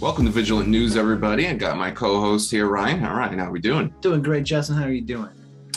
Welcome to Vigilant News, everybody. I got my co-host here, Ryan. All right, how are we doing? Doing great, Justin. How are you doing?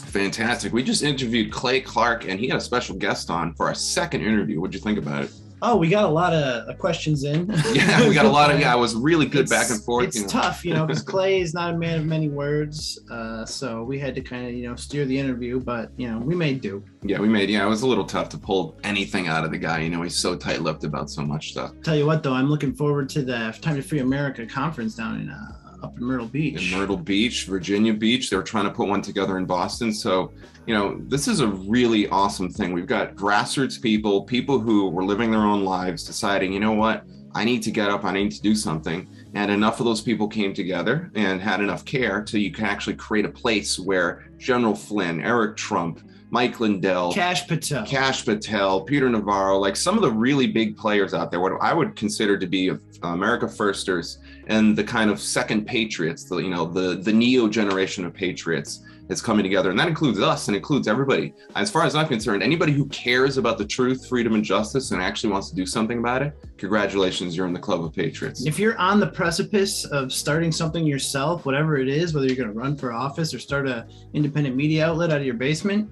Fantastic. We just interviewed Clay Clark, and he had a special guest on for our second interview. What'd you think about it? Oh, we got a lot of questions in. Yeah, we got a lot of, it was really good back and forth. It's tough, because Clay is not a man of many words. So we had to kind of, steer the interview, but, we made do. Yeah, it was a little tough to pull anything out of the guy. He's so tight-lipped about so much stuff. Tell you what, though, I'm looking forward to the Time to Free America conference down in up in Myrtle Beach. In Myrtle Beach, Virginia Beach. They were trying to put one together in Boston. So, this is a really awesome thing. We've got grassroots people who were living their own lives, deciding, you know what, I need to get up, I need to do something. And enough of those people came together and had enough care so you can actually create a place where General Flynn, Eric Trump, Mike Lindell, Kash Patel, Peter Navarro, like some of the really big players out there, what I would consider to be America Firsters and the kind of second patriots, the neo generation of patriots is coming together. And that includes us and includes everybody. As far as I'm concerned, anybody who cares about the truth, freedom, and justice and actually wants to do something about it, congratulations, you're in the club of patriots. If you're on the precipice of starting something yourself, whatever it is, whether you're going to run for office or start an independent media outlet out of your basement,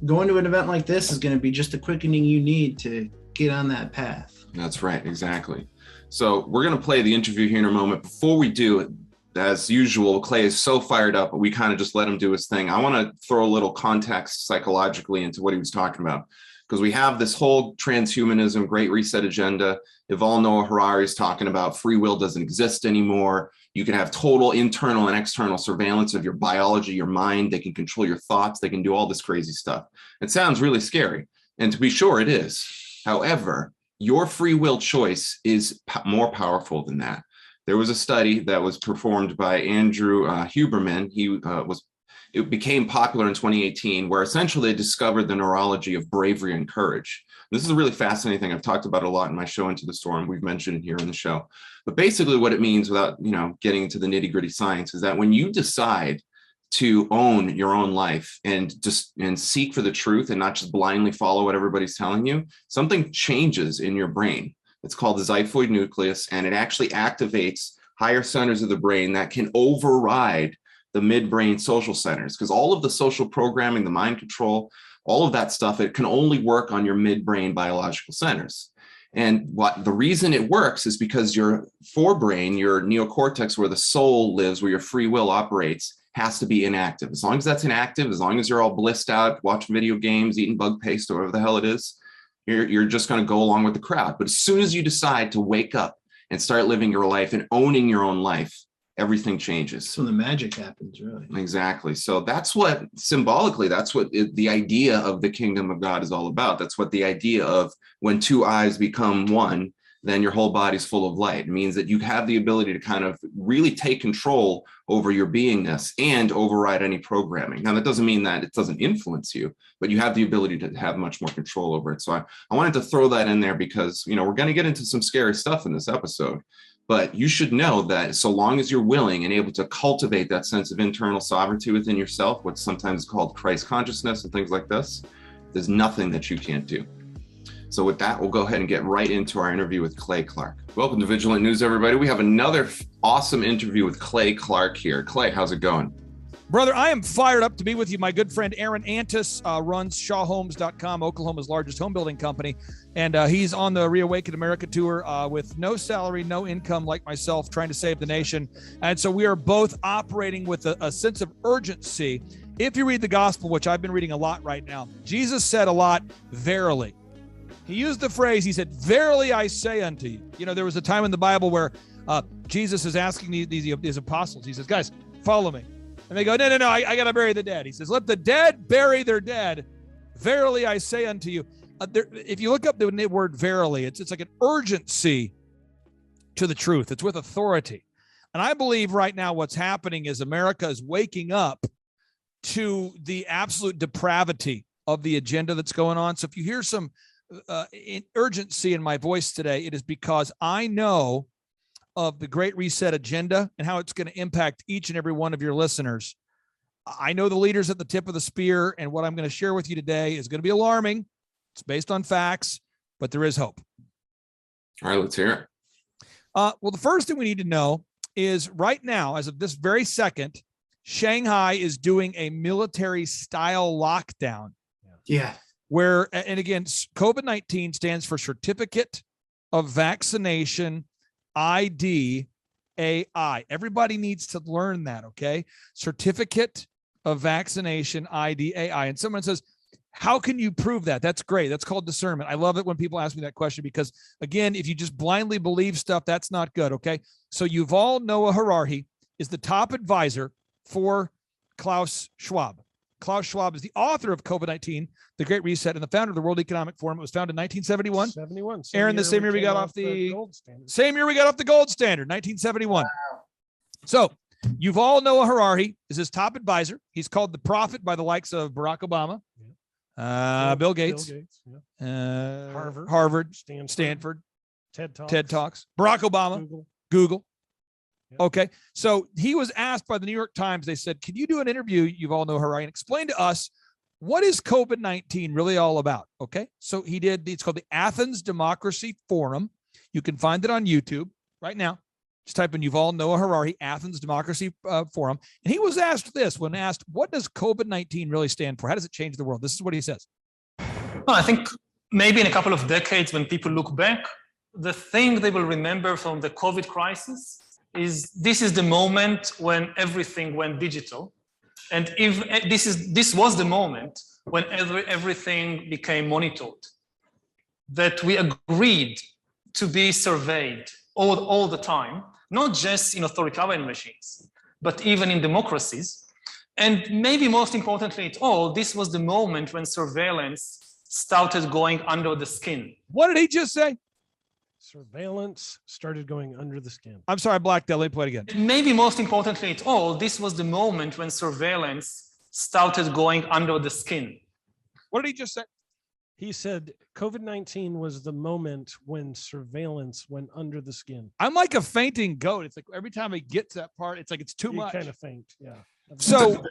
going to an event like this is going to be just the quickening you need to get on that path. That's right, exactly. So we're going to play the interview here in a moment. Before we do, as usual, Clay is so fired up, but we kind of just let him do his thing. I want to throw a little context psychologically into what he was talking about, because we have this whole transhumanism, Great Reset agenda. Yuval Noah Harari is talking about free will doesn't exist anymore. You can have total internal and external surveillance of your biology, your mind. They can control your thoughts. They can do all this crazy stuff. It sounds really scary. And to be sure, it is. However, your free will choice is more powerful than that. There was a study that was performed by Andrew Huberman. It became popular in 2018, where essentially they discovered the neurology of bravery and courage. This is a really fascinating thing. I've talked about it a lot in my show Into the Storm. We've mentioned it here in the show. But basically what it means, without getting into the nitty-gritty science, is that when you decide to own your own life and seek for the truth and not just blindly follow what everybody's telling you, something changes in your brain. It's called the xiphoid nucleus, and it actually activates higher centers of the brain that can override the midbrain social centers, because all of the social programming, the mind control, all of that stuff, it can only work on your midbrain biological centers. And the reason it works is because your forebrain, your neocortex, where the soul lives, where your free will operates, has to be inactive. As long as that's inactive, as long as you're all blissed out, watching video games, eating bug paste, or whatever the hell it is, you're just going to go along with the crowd. But as soon as you decide to wake up and start living your life and owning your own life, everything changes. So the magic happens, really. Exactly. So that's what, symbolically, that's what the idea of the kingdom of God is all about. That's what the idea of when two eyes become one, then your whole body's full of light. It means that you have the ability to kind of really take control over your beingness and override any programming. Now, that doesn't mean that it doesn't influence you, but you have the ability to have much more control over it. So I wanted to throw that in there because, we're going to get into some scary stuff in this episode, but you should know that so long as you're willing and able to cultivate that sense of internal sovereignty within yourself, what's sometimes called Christ consciousness and things like this, there's nothing that you can't do. So with that, we'll go ahead and get right into our interview with Clay Clark. Welcome to Vigilant News, everybody. We have another awesome interview with Clay Clark here. Clay, how's it going? Brother, I am fired up to be with you. My good friend Aaron Antis runs ShawHomes.com, Oklahoma's largest home building company. And he's on the Reawaken America tour with no salary, no income like myself, trying to save the nation. And so we are both operating with a sense of urgency. If you read the gospel, which I've been reading a lot right now, Jesus said a lot, verily. He used the phrase, he said, verily I say unto you. There was a time in the Bible where Jesus is asking these apostles, he says, guys, follow me. And they go, no, I got to bury the dead. He says, let the dead bury their dead. Verily I say unto you. If you look up the word verily, it's like an urgency to the truth. It's with authority. And I believe right now what's happening is America is waking up to the absolute depravity of the agenda that's going on. So if you hear some urgency in my voice today, it is because I know of the Great Reset agenda and how it's going to impact each and every one of your listeners. I know the leaders at the tip of the spear, and what I'm going to share with you today is going to be alarming. It's based on facts, but there is hope. All right, let's hear it. Well, the first thing we need to know is right now, as of this very second, Shanghai is doing a military style lockdown. Yeah. Where, and again, COVID-19 stands for Certificate of Vaccination ID AI. Everybody needs to learn that, okay? Certificate of Vaccination ID AI. And someone says, how can you prove that? That's great. That's called discernment. I love it when people ask me that question because, again, if you just blindly believe stuff, that's not good, okay? So Yuval Noah Harari is the top advisor for Klaus Schwab. Klaus Schwab is the author of COVID-19, The Great Reset, and the founder of the World Economic Forum. It was founded in 1971. 71. Aaron, the same year we got off the gold standard. Same year we got off the gold standard, 1971. Wow. So Yuval Noah Harari is his top advisor. He's called the prophet by the likes of Barack Obama, Bill Gates, Harvard, Stanford, TED Talks, Barack Obama, Google. Okay. So he was asked by the New York Times, they said, can you do an interview, Yuval Noah Harari, and explain to us, what is COVID-19 really all about? Okay. So he did, it's called the Athens Democracy Forum. You can find it on YouTube right now. Just type in Yuval Noah Harari, Athens Democracy Forum. And he was asked this, when asked, what does COVID-19 really stand for? How does it change the world? This is what he says. Well, I think maybe in a couple of decades, when people look back, the thing they will remember from the COVID crisis is this is the moment when everything went digital. And if this was the moment when everything became monitored, that we agreed to be surveyed all the time, not just in authoritarian regimes, but even in democracies. And maybe most importantly at all, this was the moment when surveillance started going under the skin. What did he just say? Surveillance started going under the skin. I'm sorry, I blacked out. Let me play it again. Maybe most importantly at all, this was the moment when surveillance started going under the skin. What did he just say? He said COVID-19 was the moment when surveillance went under the skin. I'm like a fainting goat. It's like every time I get to that part, it's like it's too much. Kind of faint, yeah. So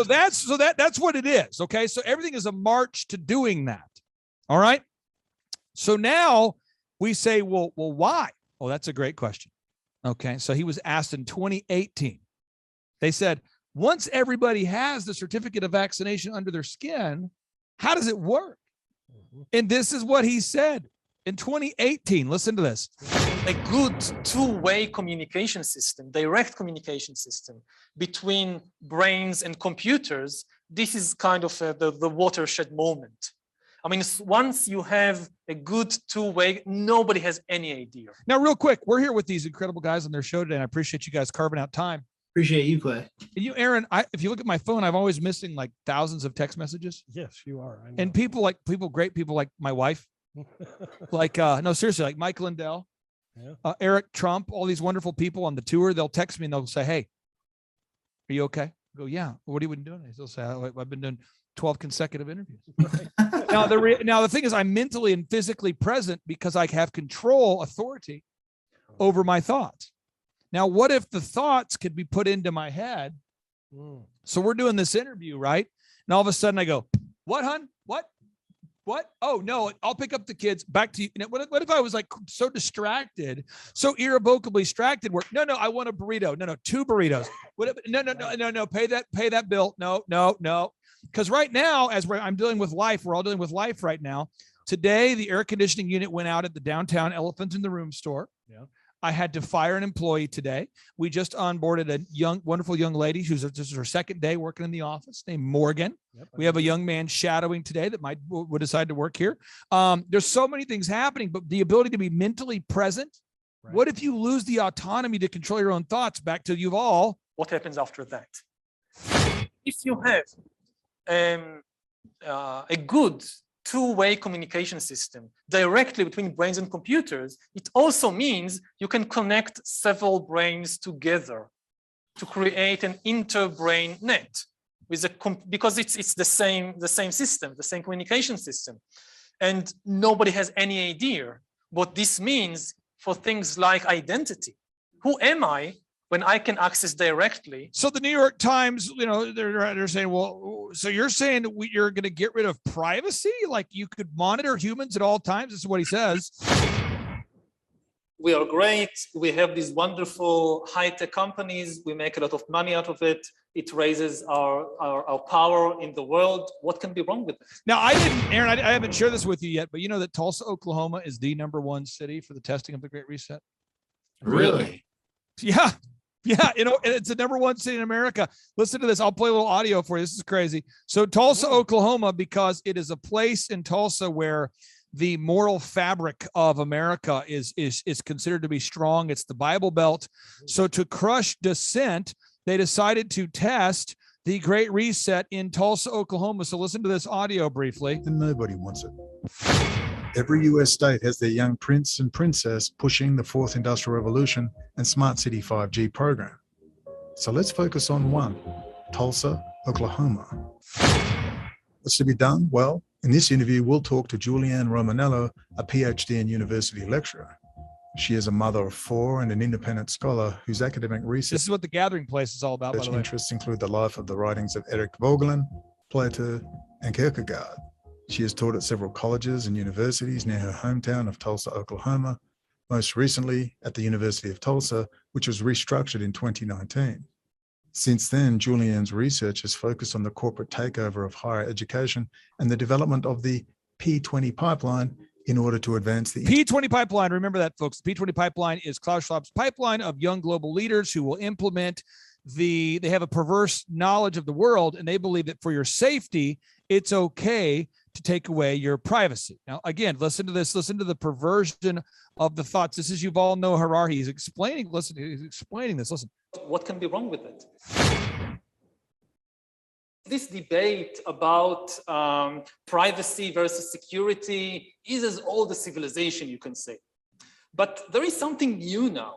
that's what it is. Okay. So everything is a march to doing that. All right. So now we say, well, why? Oh, that's a great question. Okay. So he was asked in 2018. They said, once everybody has the certificate of vaccination under their skin, how does it work? And this is what he said in 2018. Listen to this. A good two-way communication system, direct communication system between brains and computers. This is kind of the watershed moment. I mean, once you have a good two-way, nobody has any idea. Now, real quick, we're here with these incredible guys on their show today, and I appreciate you guys carving out time. Appreciate you, Clay. And you, Aaron, if you look at my phone, I'm always missing like thousands of text messages. Yes, you are. I know. And great people like my wife, like, no, seriously, like Mike Lindell, Eric Trump, all these wonderful people on the tour, they'll text me and they'll say, hey, are you okay? I go, yeah. What have you been doing? They'll say, I've been doing 12 consecutive interviews. Now, the thing is, I'm mentally and physically present because I have authority over my thoughts. Now, what if the thoughts could be put into my head? So we're doing this interview, right? And all of a sudden I go, what, hon? What? Oh, no, I'll pick up the kids. Back to you. What if I was like so distracted, so irrevocably distracted where, no, I want a burrito. No, 2 burritos. No. Pay that bill. No. Because right now, I'm dealing with life, we're all dealing with life right now. Today, the air conditioning unit went out at the downtown Elephant in the Room store. Yeah. I had to fire an employee today. We just onboarded a wonderful young lady who's this is her second day working in the office named Morgan. Yep, we have a young man shadowing today that would decide to work here. There's so many things happening, but the ability to be mentally present. Right. What if you lose the autonomy to control your own thoughts? Back to Yuval. What happens after that? If you have a good two-way communication system directly between brains and computers, it also means you can connect several brains together to create an inter-brain net because it's the same system, the same communication system. And nobody has any idea what this means for things like identity. Who am I when I can access directly? So the New York Times, they're saying, well, so you're saying you're going to get rid of privacy? Like you could monitor humans at all times? This is what he says. we are great. We have these wonderful high-tech companies. We make a lot of money out of it. It raises our power in the world. What can be wrong with it? Now, Aaron, I haven't shared this with you yet, but you know that Tulsa, Oklahoma is the #1 city for the testing of the Great Reset? Really? Yeah. Yeah, you know, it's the #1 city in America. Listen to this. I'll play a little audio for you. This is crazy. So Tulsa, Oklahoma, because it is a place in Tulsa where the moral fabric of America is considered to be strong. It's the Bible Belt. So to crush dissent, they decided to test the Great Reset in Tulsa, Oklahoma. So listen to this audio briefly. And nobody wants it. Every US state has their young prince and princess pushing the 4th Industrial Revolution and Smart City 5G program. So let's focus on one, Tulsa, Oklahoma. What's to be done? Well, in this interview, we'll talk to Julianne Romanello, a PhD and university lecturer. She is a mother of 4 and an independent scholar whose academic research. This is what the gathering place is all about, by the way. Interests include the life of the writings of Eric Vogelin, Plato, and Kierkegaard. She has taught at several colleges and universities near her hometown of Tulsa, Oklahoma, most recently at the University of Tulsa, which was restructured in 2019. Since then, Julianne's research has focused on the corporate takeover of higher education and the development of the P20 pipeline in order to advance the P20 pipeline. Remember that, folks. The P20 pipeline is Klaus Schwab's pipeline of young global leaders who will implement they have a perverse knowledge of the world, and they believe that for your safety, it's okay to take away your privacy. Now, again, listen to this. Listen to the perversion of the thoughts. This is Yuval Noah Harari. He's explaining this. Listen. What can be wrong with it? This debate about privacy versus security is as old as civilization, you can say. But there is something new now.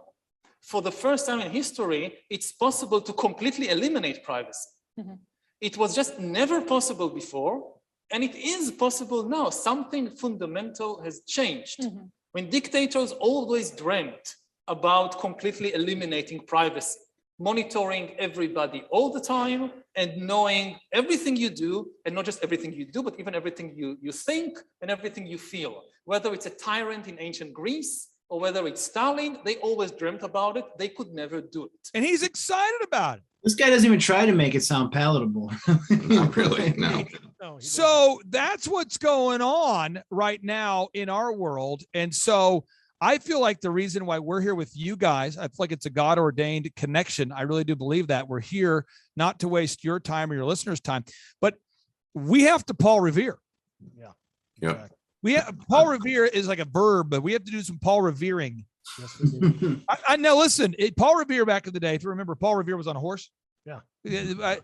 For the first time in history, it's possible to completely eliminate privacy. Mm-hmm. It was just never possible before, and it is possible now. Something fundamental has changed. Mm-hmm. When dictators always dreamt about completely eliminating privacy, monitoring everybody all the time and knowing everything you do, and not just everything you do, but even everything you think and everything you feel. Whether it's a tyrant in ancient Greece or whether it's Stalin, they always dreamt about it. They could never do it. And he's excited about it. This guy doesn't even try to make it sound palatable. Not really, no. So that's what's going on right now in our world. And so I feel like the reason why we're here with you guys, I feel like it's a God-ordained connection. I really do believe that. We're here not to waste your time or your listeners' time, but we have to Paul Revere. Yeah. Yeah. Paul Revere is like a verb, but we have to do some Paul Revering. Yes, we do. I know. Listen, Paul Revere back in the day. If you remember, Paul Revere was on a horse. Yeah. Right.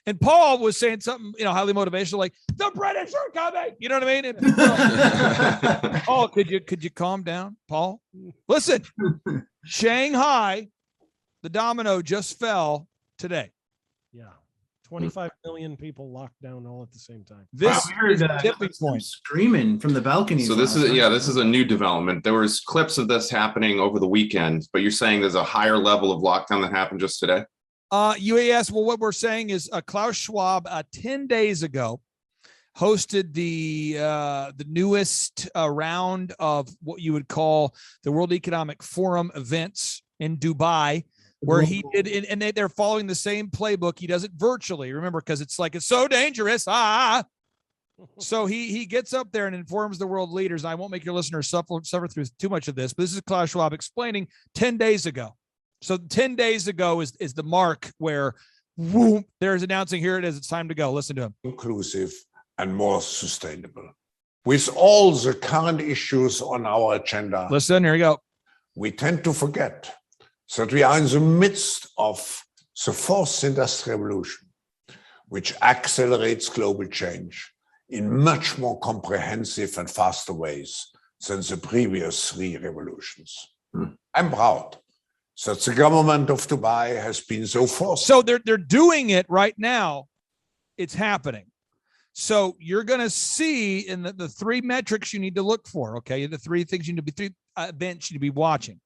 And Paul was saying something, highly motivational, like the British are coming. You know what I mean? And Paul, could you calm down, Paul? Listen, Shanghai, the domino just fell today. Yeah. 25 million people locked down all at the same time. This is a tipping point. Screaming from the balcony. So this is a new development. There was clips of this happening over the weekend, but you're saying there's a higher level of lockdown that happened just today? UAS, well, what we're saying is Klaus Schwab 10 days ago hosted the newest round of what you would call the World Economic Forum events in Dubai, where he did, and they're following the same playbook. He does it virtually, remember, because it's so dangerous. So he gets up there and informs the world leaders. I won't make your listeners suffer through too much of this, but this is Klaus Schwab explaining 10 days ago. So 10 days ago is the mark where there's announcing, here it is, it's time to go. Listen to him. Inclusive and more sustainable. With all the current issues on our agenda, listen, here we go. We tend to forget that we are in the midst of the 4th Industrial Revolution, which accelerates global change in much more comprehensive and faster ways than the previous 3 revolutions. I'm proud that the government of Dubai has been so forceful. So they're doing it right now. It's happening. So you're going to see in the 3 metrics you need to look for, okay? The 3 things you need to be, 3 events you need to be watching.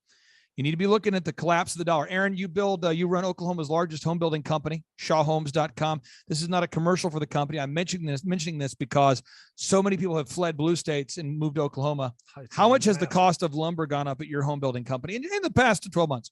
You need to be looking at the collapse of the dollar. Aaron, you run Oklahoma's largest home building company, shawhomes.com. This is not a commercial for the company. I'm mentioning this because so many people have fled blue states and moved to Oklahoma. How much has the cost of lumber gone up at your home building company in the past 12 months?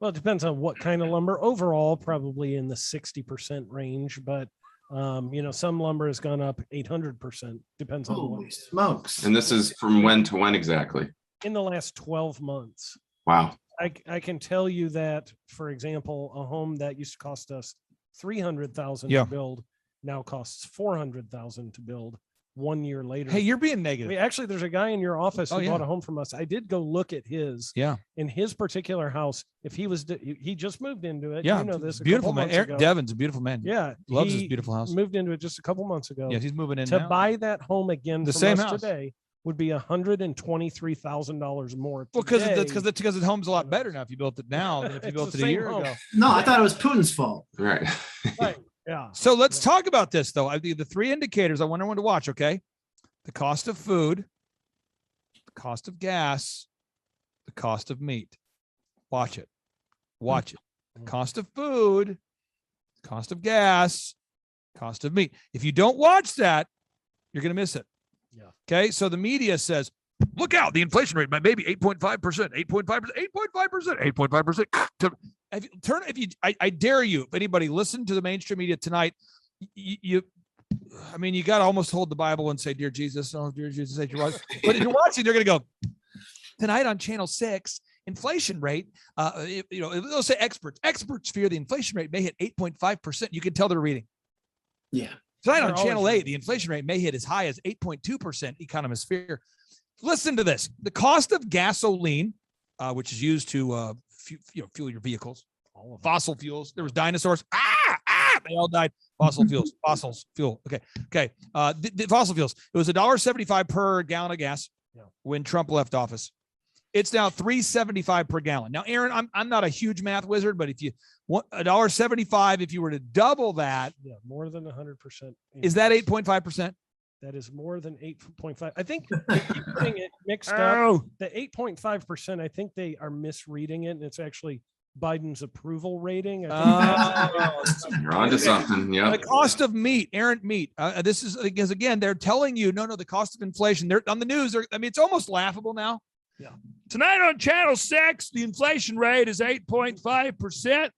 Well, it depends on what kind of lumber. Overall, probably in the 60% range, but some lumber has gone up 800%. Depends on Holy smokes. And this is from when to when exactly? in the last 12 months. Wow. I can tell you that, for example, a home that used to cost us $300,000 to build now costs $400,000 to build 1 year later. Hey, you're being negative. Actually, there's a guy in your office who bought a home from us. I did go look at his. Yeah. In his particular house, if he just moved into it. Yeah. You know this. Beautiful man. Eric Devin's a beautiful man. Yeah. Loves his beautiful house. Moved into it just a couple months ago. Yeah, he's moving in to now. buy that home again. The from same us house today would be $123,000 more. Well, because the home's a lot better now if you built it now than if you built it a year ago. No, I thought it was Putin's fault. Right. Right. Yeah. So let's talk about this though. The three indicators I want everyone to watch. Okay. The cost of food, the cost of gas, the cost of meat. Watch it. Watch it. The cost of food, cost of gas, cost of meat. If you don't watch that, you're going to miss it. Yeah. Okay. So the media says, look out, the inflation rate might maybe 8.5%, 8.5%, 8.5%, 8.5%. I dare you, if anybody listen to the mainstream media tonight, you got to almost hold the Bible and say, dear Jesus, oh, dear Jesus, say you're right. But if you're watching, they're going to go, tonight on Channel 6, inflation rate, they'll say experts fear the inflation rate may hit 8.5%. You can tell they're reading. Yeah. Tonight on Channel 8, the inflation rate may hit as high as 8.2%. Economists fear. Listen to this. The cost of gasoline, which is used to fuel your vehicles, fossil fuels. There was dinosaurs. They all died. Fossil fuels. Okay. The fossil fuels. It was $1.75 per gallon of gas when Trump left office. It's now $3.75 per gallon. Now, Aaron, I'm not a huge math wizard, but if you want $1.75, if you were to double that, more than 100%. Is that 8.5%? That is more than 8.5. I think they keep getting it mixed up. The 8.5%, I think they are misreading it, and it's actually Biden's approval rating. I think you're onto something. Yeah. The cost of meat, meat. This is because again, they're telling you, no, the cost of inflation. They're on the news. It's almost laughable now. Yeah. Tonight on Channel 6, the inflation rate is 8.5%.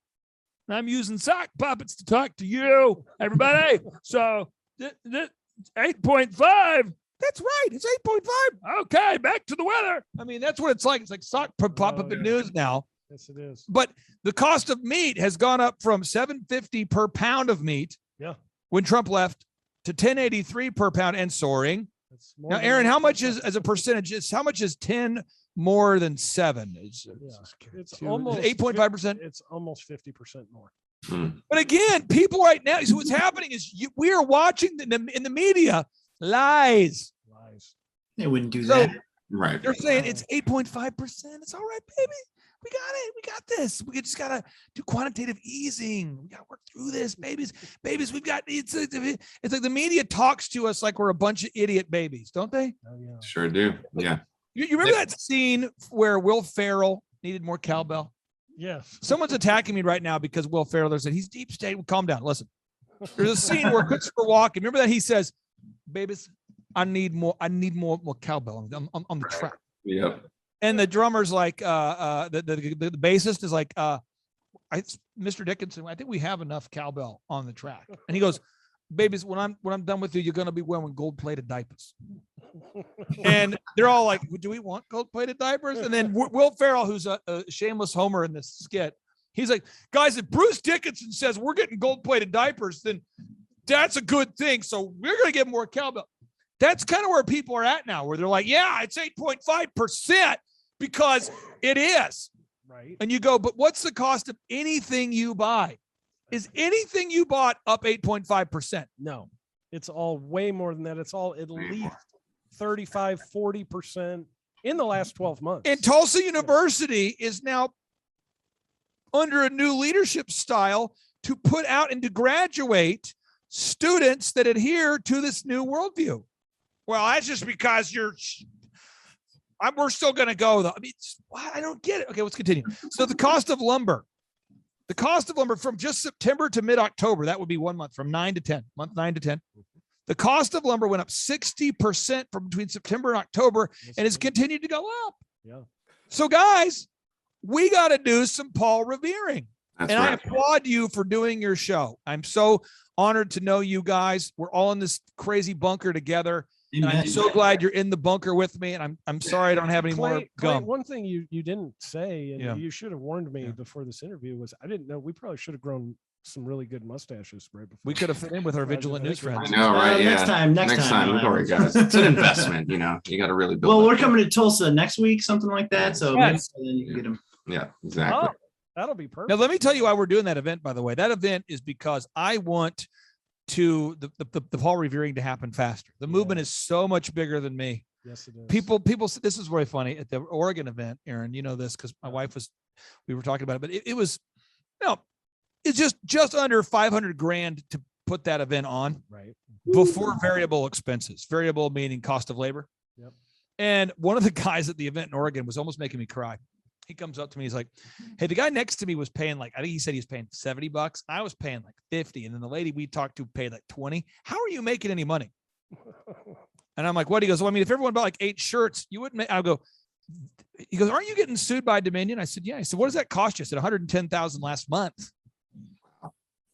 I'm using sock puppets to talk to you, everybody. So 8.5. That's right. It's 8.5. Okay, back to the weather. That's what it's like. It's like sock puppet news now. Yes, it is. But the cost of meat has gone up from $7.50 per pound of meat. Yeah. When Trump left to $10.83 per pound and soaring. Now, Aaron, how much is as a percentage? How much is 10 more than 7? It's almost 8.5%. It's almost 50% more. But again, people right now, so what's happening is we are watching in the media lies. They wouldn't do that. Right. They're saying it's 8.5%. It's all right, baby. We got it. We got this. We just got to do quantitative easing. We got to work through this, babies. We've got it's like the media talks to us like we're a bunch of idiot babies, don't they? Oh, yeah. Sure do. Yeah. You remember that scene where Will Ferrell needed more cowbell? Yes. Someone's attacking me right now because Will Ferrell said he's deep state. Well, calm down. Listen. There's a scene where Christopher Walken, remember that he says, babies, I need more cowbell on the track. Yep. And the drummer's like, the bassist is like, Mr. Dickinson, I think we have enough cowbell on the track. And he goes, babies, when I'm done with you, you're gonna be wearing gold-plated diapers. And they're all like, do we want gold-plated diapers? And then Will Ferrell, who's a shameless homer in this skit, he's like, guys, if Bruce Dickinson says we're getting gold-plated diapers, then that's a good thing. So we're gonna get more cowbell. That's kind of where people are at now, where they're like, yeah, it's 8.5%. Because it is. Right. And you go, but what's the cost of anything you buy? Is anything you bought up 8.5%? No, it's all way more than that. It's all at least 35, 40% in the last 12 months. And Tulsa University is now under a new leadership style to put out and to graduate students that adhere to this new worldview. Well, that's just because you're we're still going to go though. I mean, I don't get it. Okay, let's continue. So the cost of lumber from just September to mid-October, that would be 1 month, from 9 to 10, month 9 to 10. The cost of lumber went up 60% from between September and October, and it's continued to go up. Yeah. So guys, we got to do some Paul Revering. That's and right. I applaud you for doing your show. I'm so honored to know you guys. We're all in this crazy bunker together. And I'm so glad you're in the bunker with me. And I'm sorry I don't have any more gum. One thing you didn't say, and Yeah. you should have warned me before this interview, was I didn't know we probably should have grown some really good mustaches right before. We could have fit in with our vigilant news I friends. know, right? Yeah. Next time. Don't worry, guys. It's an investment. You know, you got to really build. Well, up. we're coming to Tulsa next week, something like that. So Yes. maybe then you can get them. Yeah, exactly. Oh, that'll be perfect. Now, let me tell you why we're doing that event, by the way. That event is because I want to the Paul Revering to happen faster. The movement is so much bigger than me. Yes, it is. People, this is very funny at the Oregon event, Aaron, you know this because my wife we were talking about it, but it was, it's just under 500 grand to put that event on, right, before variable expenses, variable meaning cost of labor. Yep. And one of the guys at the event in Oregon was almost making me cry. He comes up to me. He's like, hey, the guy next to me was paying I think he said he was paying $70. I was paying 50. And then the lady we talked to paid 20. How are you making any money? And I'm like, what? He goes, well, I mean, if everyone bought 8 shirts, you wouldn't make, he goes, aren't you getting sued by Dominion? I said, yeah. I said, what does that cost you? I said, 110,000 last month.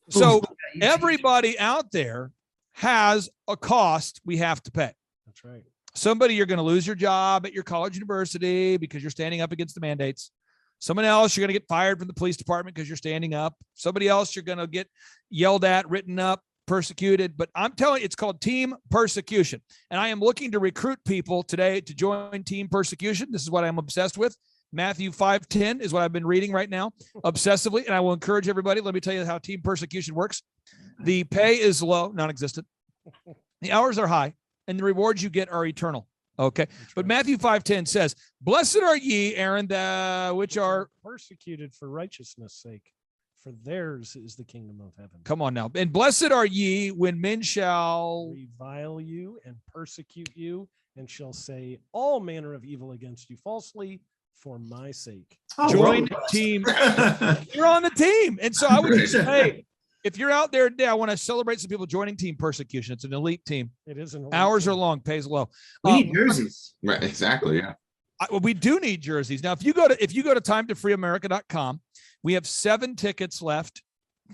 So everybody out there has a cost we have to pay. That's right. Somebody, you're going to lose your job at your college university because you're standing up against the mandates. Someone else, you're going to get fired from the police department because you're standing up. Somebody else, you're going to get yelled at, written up, persecuted. But I'm telling you, it's called team persecution. And I am looking to recruit people today to join team persecution. This is what I'm obsessed with. Matthew 5:10 is what I've been reading right now obsessively. And I will encourage everybody. Let me tell you how team persecution works. The pay is low, non-existent. The hours are high, and the rewards you get are eternal. Okay. But Matthew 5:10 says, blessed are ye, Aaron, which are persecuted for righteousness' sake, for theirs is the kingdom of heaven. Come on now. And blessed are ye when men shall revile you and persecute you and shall say all manner of evil against you falsely for my sake. Join the team. You're on the team. And so I would just say, if you're out there today, I want to celebrate some people joining team persecution. It's an elite team. It is an elite Hours team. are long, pays low. We need jerseys. Right, exactly. Yeah. We do need jerseys. Now, if you go to timetofreeamerica.com, we have 7 tickets left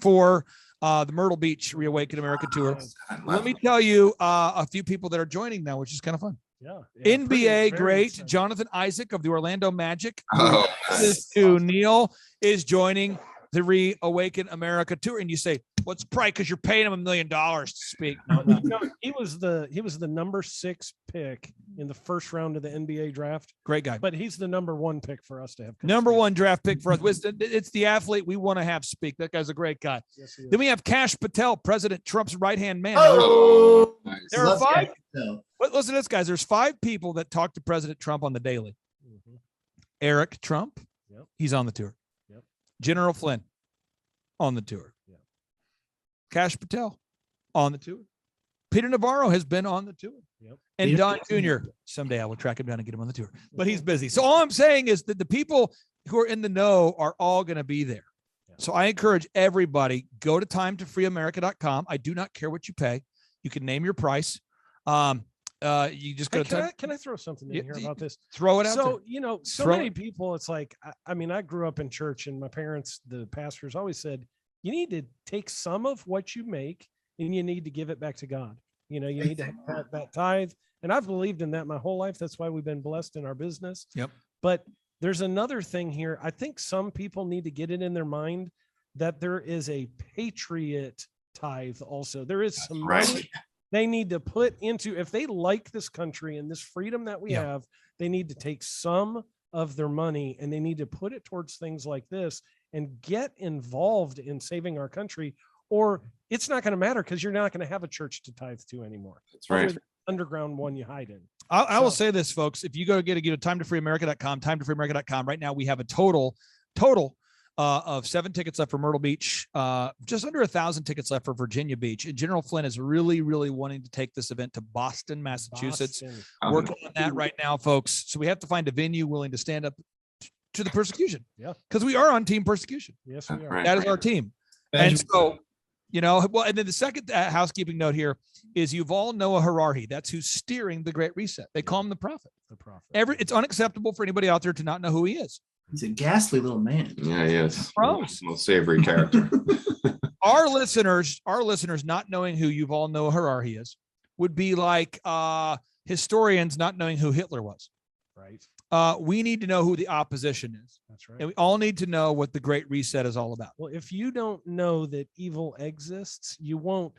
for the Myrtle Beach Reawaken America tour. Let me tell you a few people that are joining now, which is kind of fun. Yeah. NBA great Jonathan Isaac of the Orlando Magic. Oh, This to Neil is joining the Reawaken America tour, and you say, "What's probably because you're paying him $1 million to speak." No, he was the number 6 pick in the first round of the NBA draft. Great guy, but he's the number 1 pick for us to have. Number 1 draft pick for us. It's the athlete we want to have speak. That guy's a great guy. Yes, he is. Then we have Kash Patel, President Trump's right-hand man. Oh, nice. There are 5. So, But listen to this, guys. There's 5 people that talk to President Trump on the daily. Mhm. Eric Trump, Yep. he's on the tour. Yep. General Flynn, on the tour. Yep. Kash Patel, on the tour. Peter Navarro has been on the tour. Yep. And Peter- Don Jr., someday I will track him down and get him on the tour, but he's busy. So all I'm saying is that the people who are in the know are all going to be there. Yeah. So I encourage everybody, go to timetofreeamerica.com. I do not care what you pay. You can name your price. You just go Hey, to time. can I throw something in Yeah, here about this? Throw it out So, there. so Throw many it. people, it's like, I mean, I grew up in church and my parents, the pastors always said, you need to take some of what you make and you need to give it back to God. You need to have that tithe. And I've believed in that my whole life. That's why we've been blessed in our business. Yep. But there's another thing here. I think some people need to get it in their mind that there is a patriot tithe also. There is some money they need to put into, if they like this country and this freedom that we have, they need to take some of their money and they need to put it towards things like this and get involved in saving our country, or it's not going to matter because you're not going to have a church to tithe to anymore. That's right. Other than the underground one you hide in. I will say this, folks. If you go to timetofreeamerica.com, timetofreeamerica.com, right now we have a total of 7 tickets left for Myrtle Beach, just under 1,000 tickets left for Virginia Beach. And General Flynn is really, really wanting to take this event to Boston, Massachusetts. Working on that right now, folks. So we have to find a venue willing to stand up to the persecution. Yeah. Because we are on team persecution. Yes, we are. Right. That is our team. And so, well, and then the second housekeeping note here is Yuval Noah Harari. That's who's steering the Great Reset. They call him the prophet. The prophet. It's unacceptable for anybody out there to not know who he is. He's a ghastly little man. Yeah, he is. Gross. Most savory character. Our listeners not knowing who Yuval Noah Harari is would be like historians not knowing who Hitler was. Right. We need to know who the opposition is. That's right. And we all need to know what the Great Reset is all about. Well, if you don't know that evil exists, you won't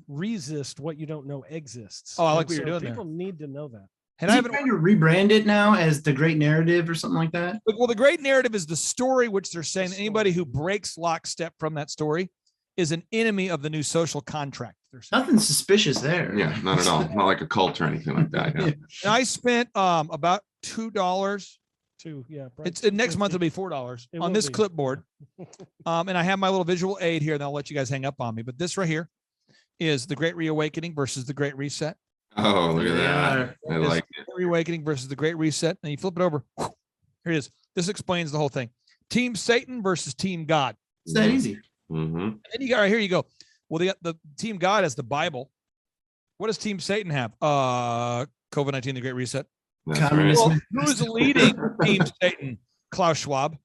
resist what you don't know exists. Oh, I like And what you're doing there. People need to know that. And Is I he haven't. trying to rebrand it now as the Great Narrative or something like that? Well, the Great Narrative is the story, which they're saying that anybody who breaks lockstep from that story is an enemy of the new social contract. They're saying. Nothing suspicious there. Yeah, not at all. Not like a cult or anything like that. Yeah. And I spent about $2. Yeah. It's next month. It'll be $4 It on will this be. clipboard. And I have my little visual aid here, and I'll let you guys hang up on me. But this right here is the Great Reawakening versus the Great Reset. Oh, look at that. I It's like the it. Great Reawakening versus the Great Reset. And you flip it over. Here it is. This explains the whole thing. Team Satan versus Team God. It's that easy. Mm-hmm. And then you got right here. You go. Well, the Team God has the Bible. What does Team Satan have? COVID-19, the Great Reset. That's right. Communism. Well, who's leading Team Satan? Klaus Schwab.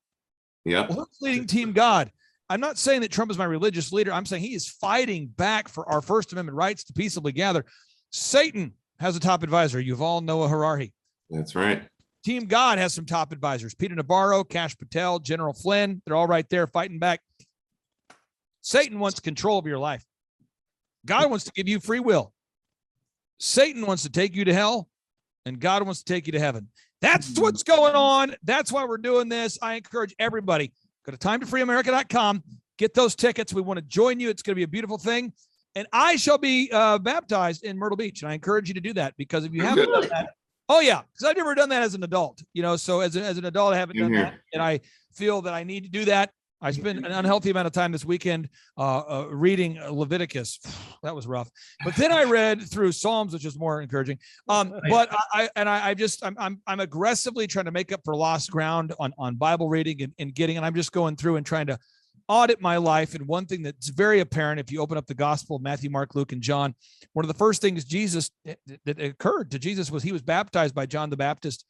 Yep. Well, who's leading Team God? I'm not saying that Trump is my religious leader. I'm saying he is fighting back for our First Amendment rights to peaceably gather. Satan has a top advisor, Yuval Noah Harari. That's right. Team God has some top advisors, Peter Navarro, Kash Patel, General Flynn. They're all right there fighting back. Satan wants control of your life. God wants to give you free will. Satan wants to take you to hell, and God wants to take you to heaven. That's what's going on. That's why we're doing this. I encourage everybody, go to timetofreeamerica.com, get those tickets. We want to join you. It's going to be a beautiful thing. And I shall be baptized in Myrtle Beach. And I encourage you to do that, because if you haven't done that, oh yeah, because I've never done that as an adult, so as an adult, I haven't done that. And I feel that I need to do that. I spent an unhealthy amount of time this weekend reading Leviticus. That was rough. But then I read through Psalms, which is more encouraging. But I'm aggressively trying to make up for lost ground on Bible reading and I'm just going through and trying to audit my life. And one thing that's very apparent, if you open up the gospel of Matthew, Mark, Luke, and John, one of the first things that occurred to Jesus was he was baptized by John the Baptist.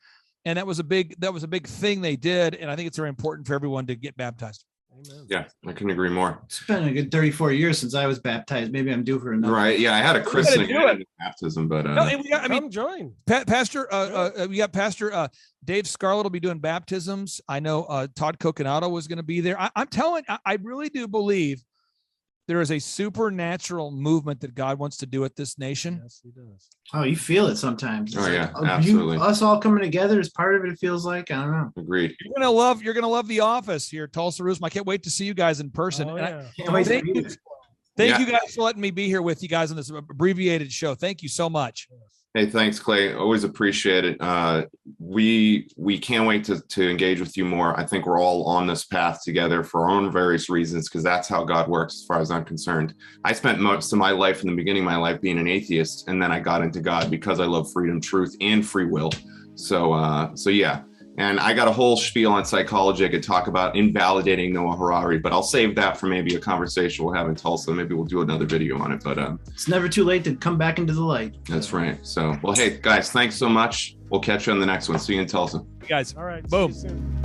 And that was a big thing they did. And I think it's very important for everyone to get baptized. Amen. Yeah, I couldn't agree more. It's been a good 34 years since I was baptized. Maybe I'm due for another. Right. Yeah, I had a christening do it. and baptism, but No, and we got, Come join. Pastor, we got Pastor Dave Scarlett will be doing baptisms. I know Todd Coconato was going to be there. I'm telling, I really do believe there is a supernatural movement that God wants to do at this nation. Yes, he does. Oh, you feel it sometimes. Oh, It's yeah, like, absolutely. Us all coming together is part of it. It feels like, I don't know. agreed. You're gonna love The Office here, Tulsa Roosma. I can't wait to see you guys in person. Oh, And yeah. Can't wait to thank read you. it. Thank Yeah. you guys for letting me be here with you guys on this abbreviated show. Thank you so much. Hey, thanks, Clay. Always appreciate it. We can't wait to engage with you more. I think we're all on this path together for our own various reasons, because that's how God works, as far as I'm concerned. I spent most of my life, in the beginning of my life, being an atheist, and then I got into God because I love freedom, truth, and free will. So yeah. And I got a whole spiel on psychology I could talk about invalidating Noah Harari, but I'll save that for maybe a conversation we'll have in Tulsa. Maybe we'll do another video on it, but It's never too late to come back into the light. that's right. So, well, hey, guys, thanks so much. We'll catch you on the next one. See you in Tulsa. You guys. All right. Boom. See you soon.